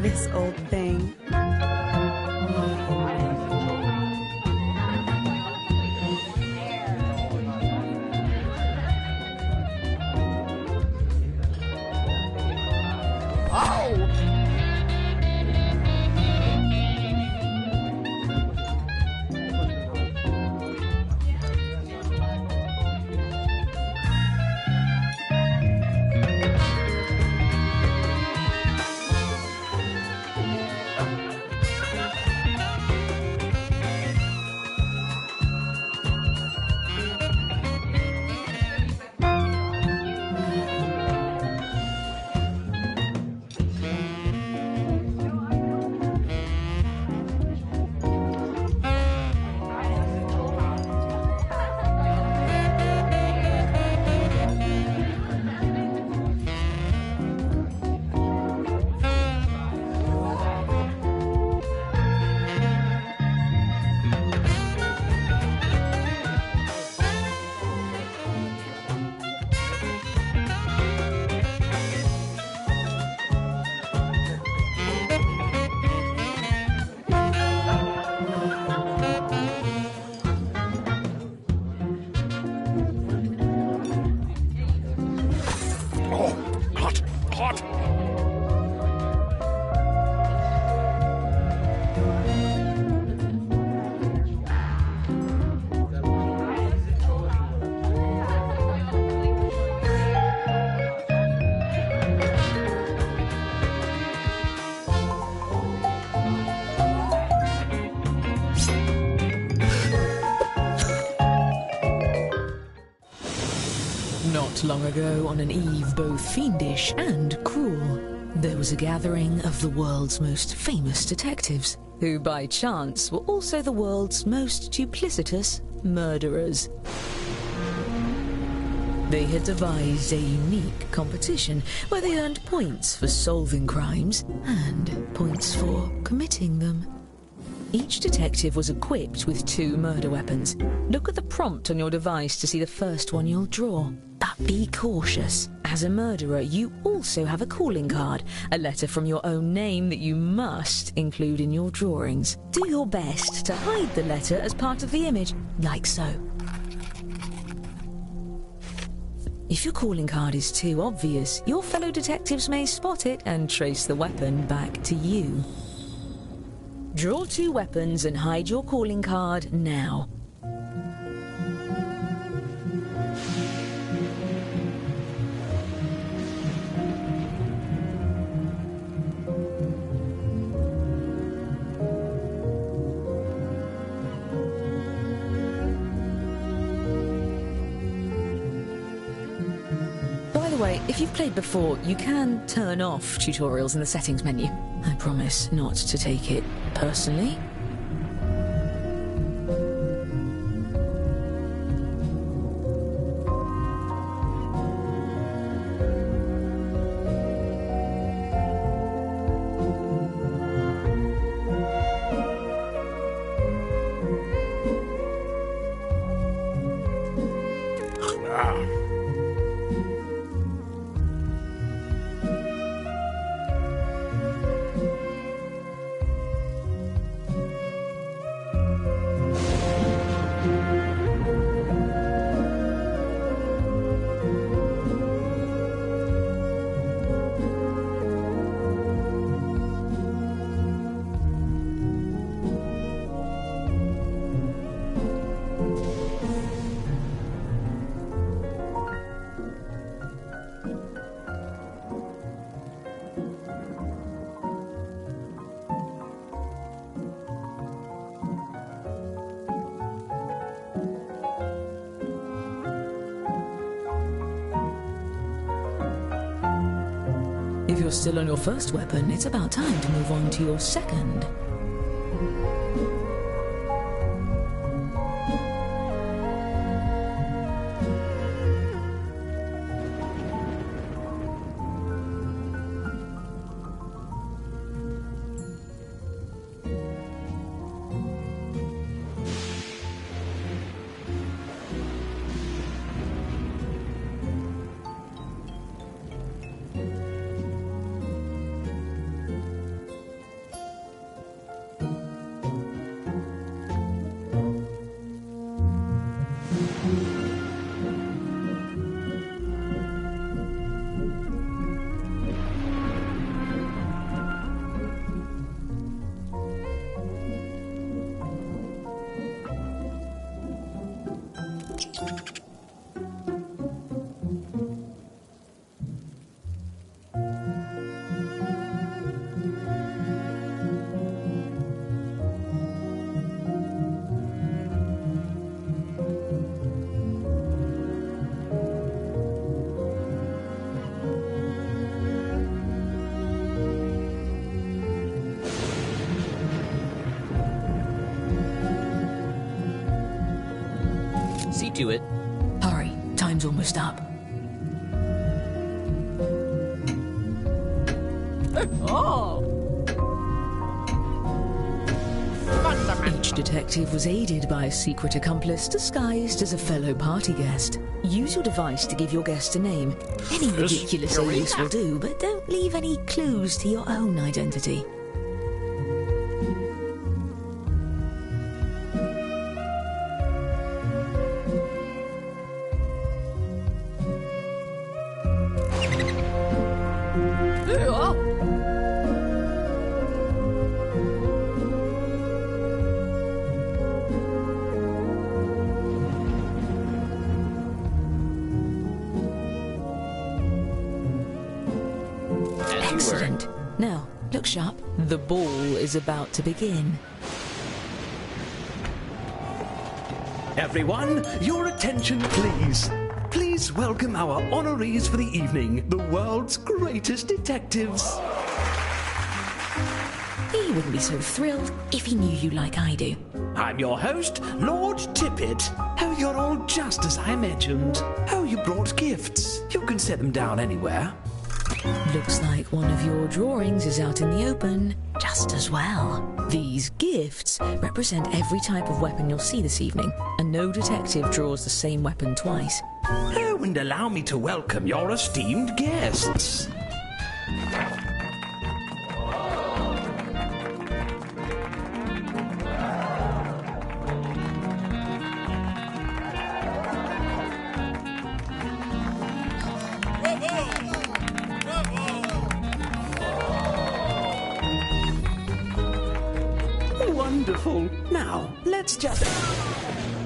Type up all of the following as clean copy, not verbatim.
This old thing. Not long ago, on an eve both fiendish and cruel, there was a gathering of the world's most famous detectives, who by chance were also the world's most duplicitous murderers. They had devised a unique competition where they earned points for solving crimes and points for committing them. Each detective was equipped with 2 murder weapons. Look at the prompt on your device to see the first one you'll draw. But be cautious. As a murderer, you also have a calling card, a letter from your own name that you must include in your drawings. Do your best to hide the letter as part of the image, like so. If your calling card is too obvious, your fellow detectives may spot it and trace the weapon back to you. Draw 2 weapons and hide your calling card now. way, if you've played before, you can turn off tutorials in the settings menu. I promise not to take it personally. If you're still on your first weapon, it's about time to move on to your second. See to it. Hurry, time's almost up. Oh! Each detective was aided by a secret accomplice disguised as a fellow party guest. Use your device to give your guest a name. Any ridiculous alias will do, but don't leave any clues to your own identity. Excellent. Now, look sharp. The ball is about to begin. Everyone, your attention please. Please welcome our honorees for the evening, the world's greatest detectives. He wouldn't be so thrilled if he knew you like I do. I'm your host, Lord Tippett. Oh, you're all just as I imagined. Oh, you brought gifts. You can set them down anywhere. Looks like one of your drawings is out in the open, just as well. These gifts represent every type of weapon you'll see this evening, and no detective draws the same weapon twice. Oh, and allow me to welcome your esteemed guests. Wonderful. Now, let's just...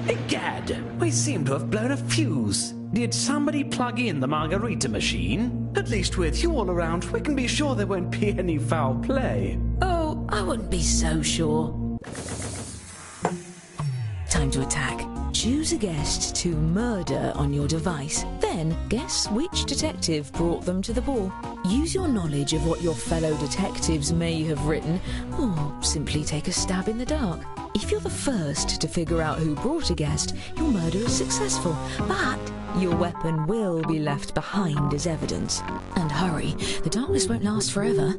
Egad, we seem to have blown a fuse. Did somebody plug in the margarita machine? At least with you all around, we can be sure there won't be any foul play. Oh, I wouldn't be so sure. Time to attack. Choose a guest to murder on your device. Then guess which detective brought them to the ball. Use your knowledge of what your fellow detectives may have written, or simply take a stab in the dark. If you're the first to figure out who brought a guest, your murder is successful, but your weapon will be left behind as evidence. And hurry, the darkness won't last forever.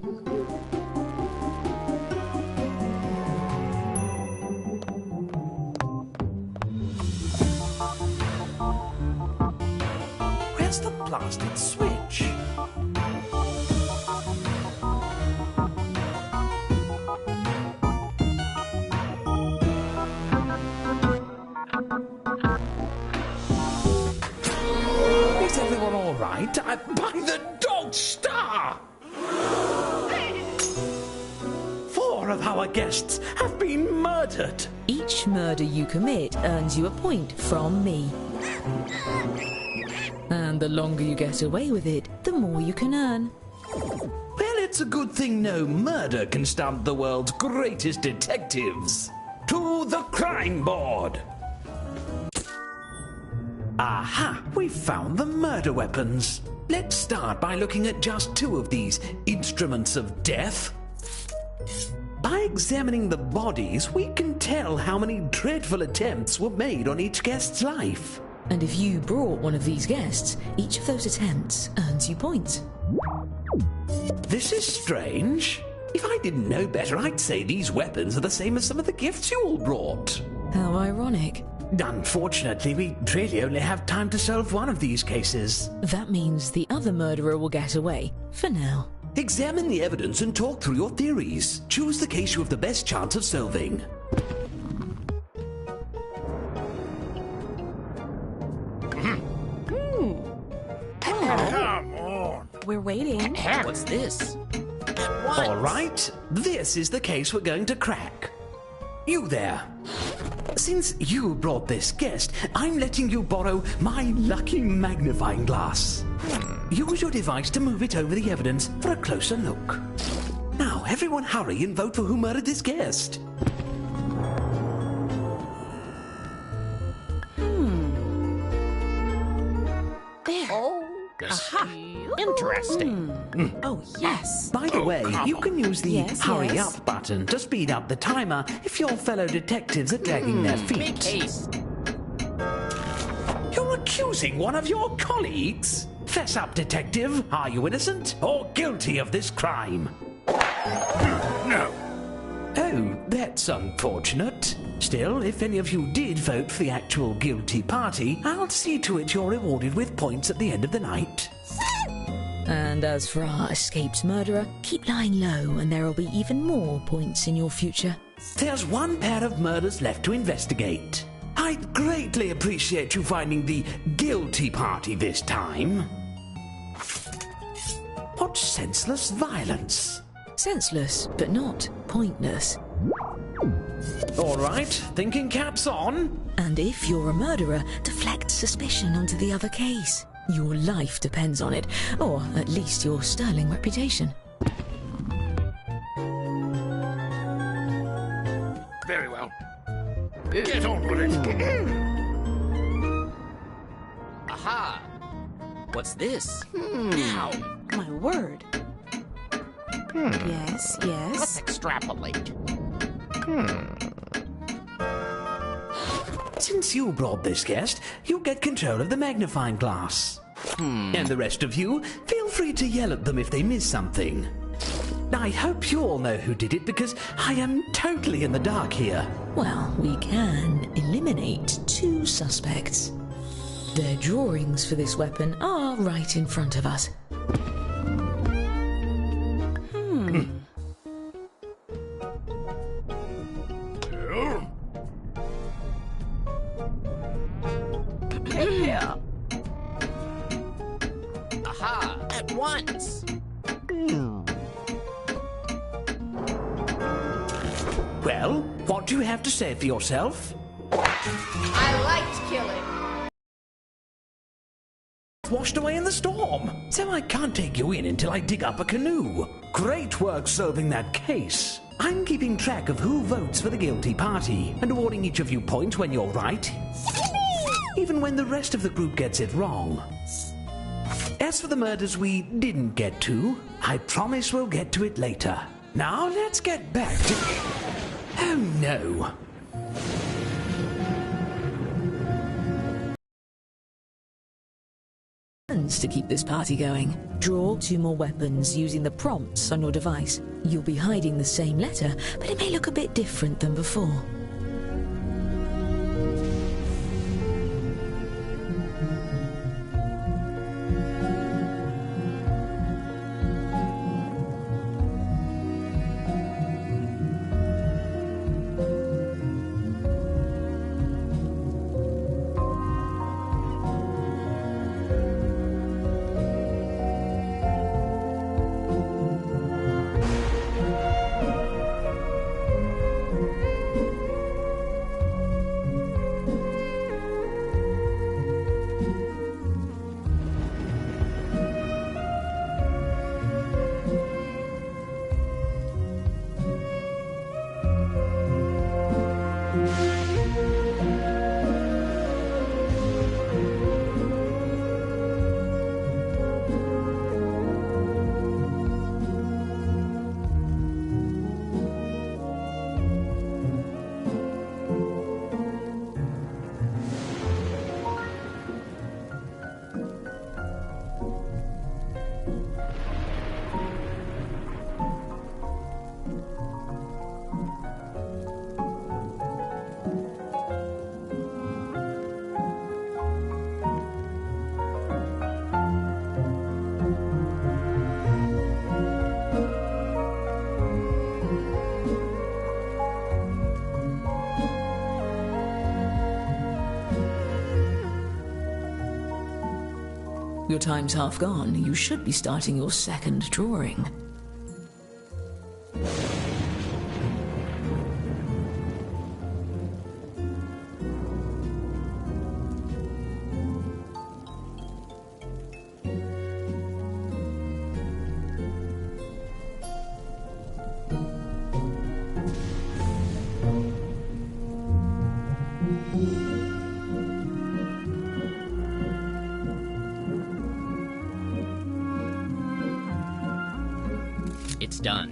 Where's the blasted switch? Is everyone all right? By the dog star! 4 of our guests have been murdered. Each murder you commit earns you a point from me. And the longer you get away with it, the more you can earn. Well, it's a good thing no murder can stump the world's greatest detectives. To the crime board! Aha! We've found the murder weapons. Let's start by looking at just 2 of these instruments of death. By examining the bodies, we can tell how many dreadful attempts were made on each guest's life. And if you brought one of these guests, each of those attempts earns you points. This is strange. If I didn't know better, I'd say these weapons are the same as some of the gifts you all brought. How ironic. Unfortunately, we really only have time to solve one of these cases. That means the other murderer will get away, for now. Examine the evidence and talk through your theories. Choose the case you have the best chance of solving. We're waiting. What's this? All right, this is the case we're going to crack. You there. Since you brought this guest, I'm letting you borrow my lucky magnifying glass. Use your device to move it over the evidence for a closer look. Now, everyone hurry and vote for who murdered this guest. There. Oh, interesting. Oh, yes. By the way, you can use the Yes, hurry yes. up button to speed up the timer if your fellow detectives are dragging their Make feet. haste. You're accusing one of your colleagues? Fess up, detective. Are you innocent or guilty of this crime? No. Oh, that's unfortunate. Still, if any of you did vote for the actual guilty party, I'll see to it you're rewarded with points at the end of the night. And as for our escaped murderer, keep lying low and there will be even more points in your future. There's one pair of murders left to investigate. I'd greatly appreciate you finding the guilty party this time. What senseless violence. Senseless, but not pointless. All right, thinking caps on. And if you're a murderer, deflect suspicion onto the other case. Your life depends on it, or at least your sterling reputation. Very well. Get on with it. Aha! What's this? Now, My word. Yes, Let's yes. extrapolate. Since you brought this guest, you get control of the magnifying glass. And the rest of you, feel free to yell at them if they miss something. I hope you all know who did it because I am totally in the dark here. Well, we can eliminate 2 suspects. Their drawings for this weapon are right in front of us. here. Aha! At once. Well, what do you have to say for yourself? I liked killing. Washed away in the storm, so I can't take you in until I dig up a canoe. Great work solving that case. I'm keeping track of who votes for the guilty party and awarding each of you points when you're right even when the rest of the group gets it wrong. As for the murders we didn't get to, I promise we'll get to it later. Now let's get back to... Oh no! To keep this party going. Draw 2 more weapons using the prompts on your device. You'll be hiding the same letter, but it may look a bit different than before. Your time's half gone. You should be starting your second drawing. It's done.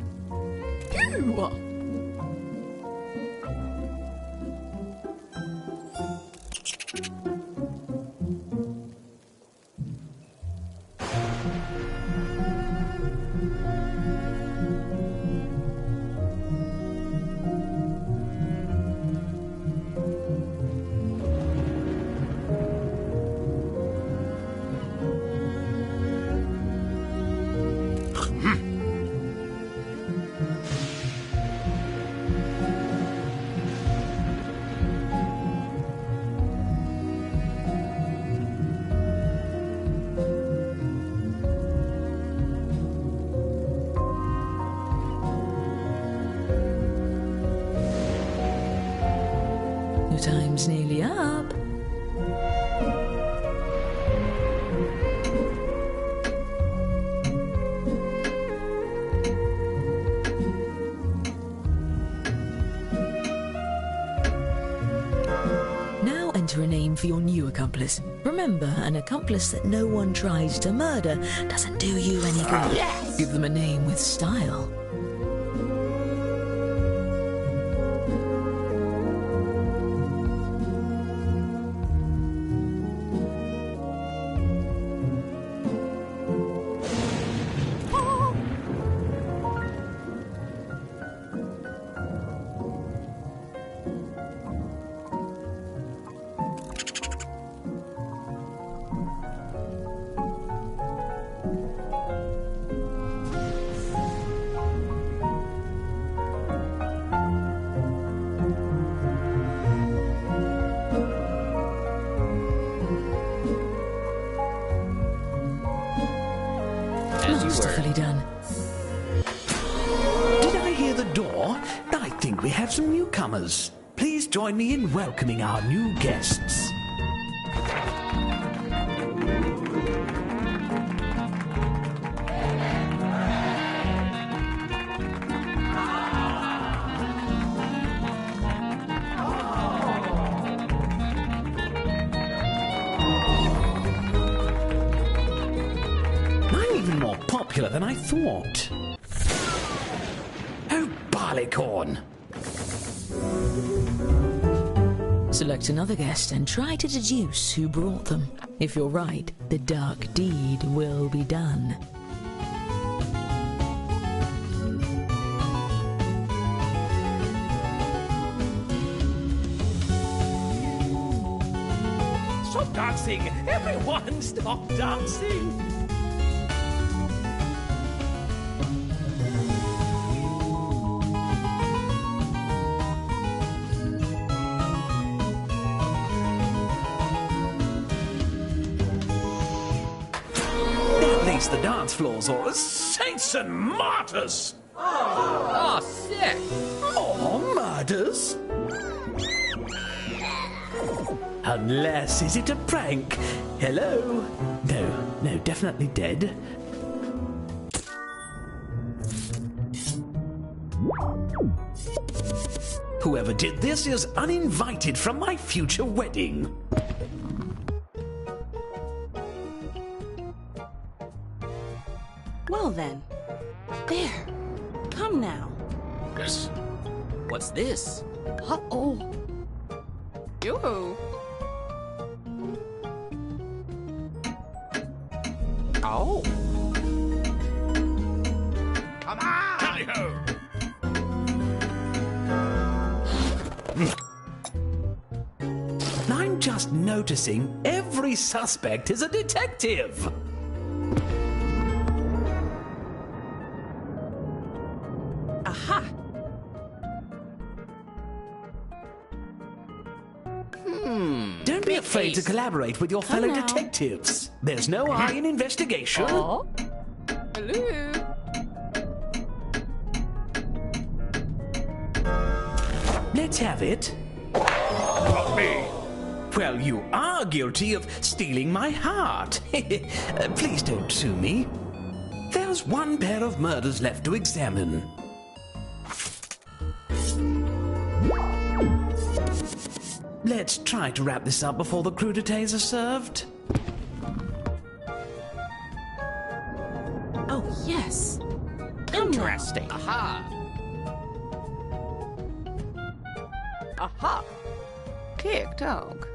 Your time's nearly up. Now enter a name for your new accomplice. Remember, an accomplice that no one tries to murder doesn't do you any good. Yes! Give them a name with style. Masterfully done. Did I hear the door? I think we have some newcomers. Please join me in welcoming our new guests. You're even more popular than I thought. Oh, barleycorn! Select another guest and try to deduce who brought them. If you're right, the dark deed will be done. Stop dancing! Everyone stop dancing! At least the dance floors are saints and martyrs! Oh, sick. Oh, murders? Unless, is it a prank? Hello? No, definitely dead. Whoever did this is uninvited from my future wedding. Well then. There. Come now. Yes. What's this? Uh-oh. Yoo-hoo. Oh. Come on! Tally-ho! I'm just noticing every suspect is a detective. Aha! Don't be afraid to case. collaborate with your fellow now. detectives. There's no I in investigation. Oh. Hello. Let's have it. Not me. Well, you are guilty of stealing my heart. Please don't sue me. There's one pair of murders left to examine. Let's try to wrap this up before the crudités are served. Oh, yes. Come now. Interesting. Aha! Aha. TikTok.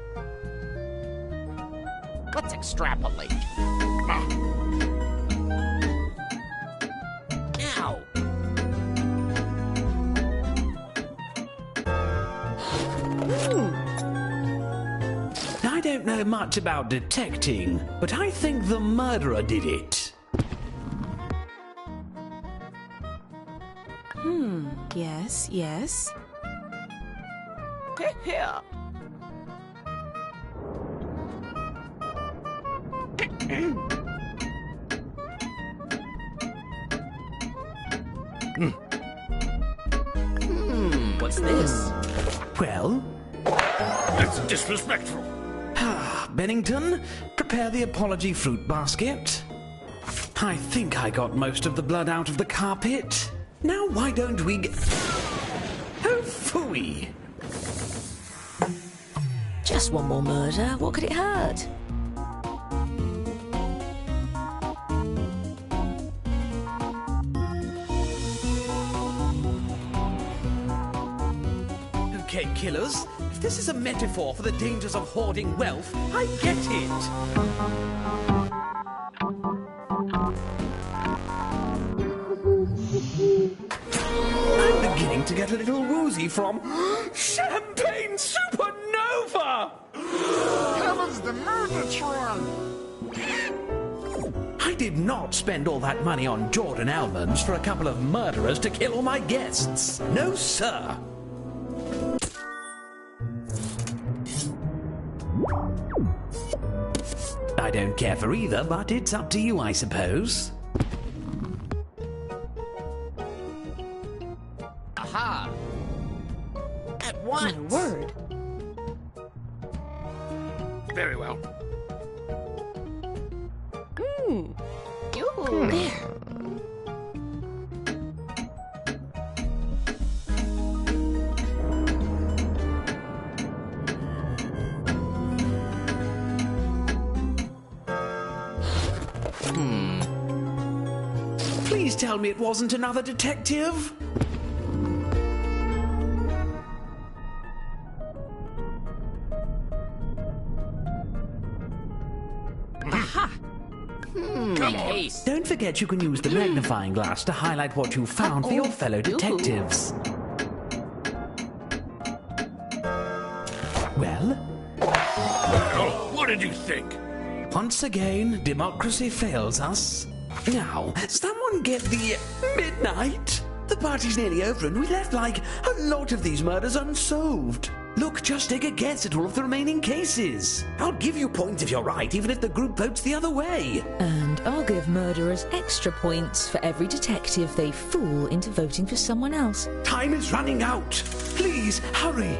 Let's extrapolate. Now. I don't know much about detecting, but I think the murderer did it. Yes. Here. What's this? Well, That's disrespectful. Bennington, prepare the apology fruit basket. I think I got most of the blood out of the carpet. Now why don't we get... Oh, phooey! Just one more murder. What could it hurt? Okay, killers, if this is a metaphor for the dangers of hoarding wealth, I get it. I'm beginning to get a little woozy from Champagne Supernova! Heavens, the Murdertron! I did not spend all that money on Jordan almonds for a couple of murderers to kill all my guests. No, sir. I don't care for either, but it's up to you, I suppose. Aha. At My once. word. Very well. Yoo-hoo. There. Please tell me it wasn't another detective? Come on. Don't forget you can use the magnifying glass to highlight what you found for your fellow detectives. Well, Oh, what did you think? once again, democracy fails us. Now, someone get the midnight? The party's nearly over and we left like a lot of these murders unsolved. Look, just take a guess at all of the remaining cases. I'll give you points if you're right, even if the group votes the other way. And I'll give murderers extra points for every detective they fool into voting for someone else. Time is running out. Please, hurry.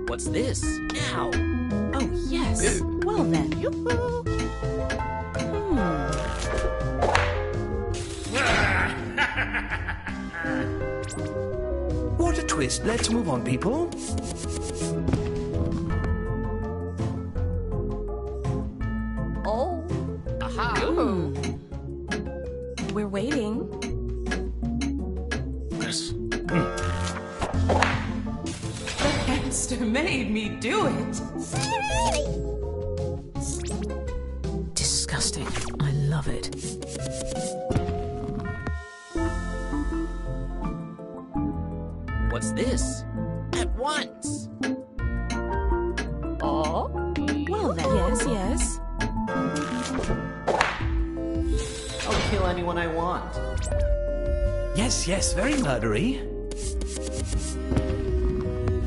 What's this? Ow. Oh, yes. Well then. What a twist. Let's move on, people. Oh. Aha. Ooh. We're waiting. Yes. The hamster made me do it. Disgusting. I love it. What's this? At once. Oh. Well then. Yes, yes. I'll kill anyone I want. Yes, yes, very murdery.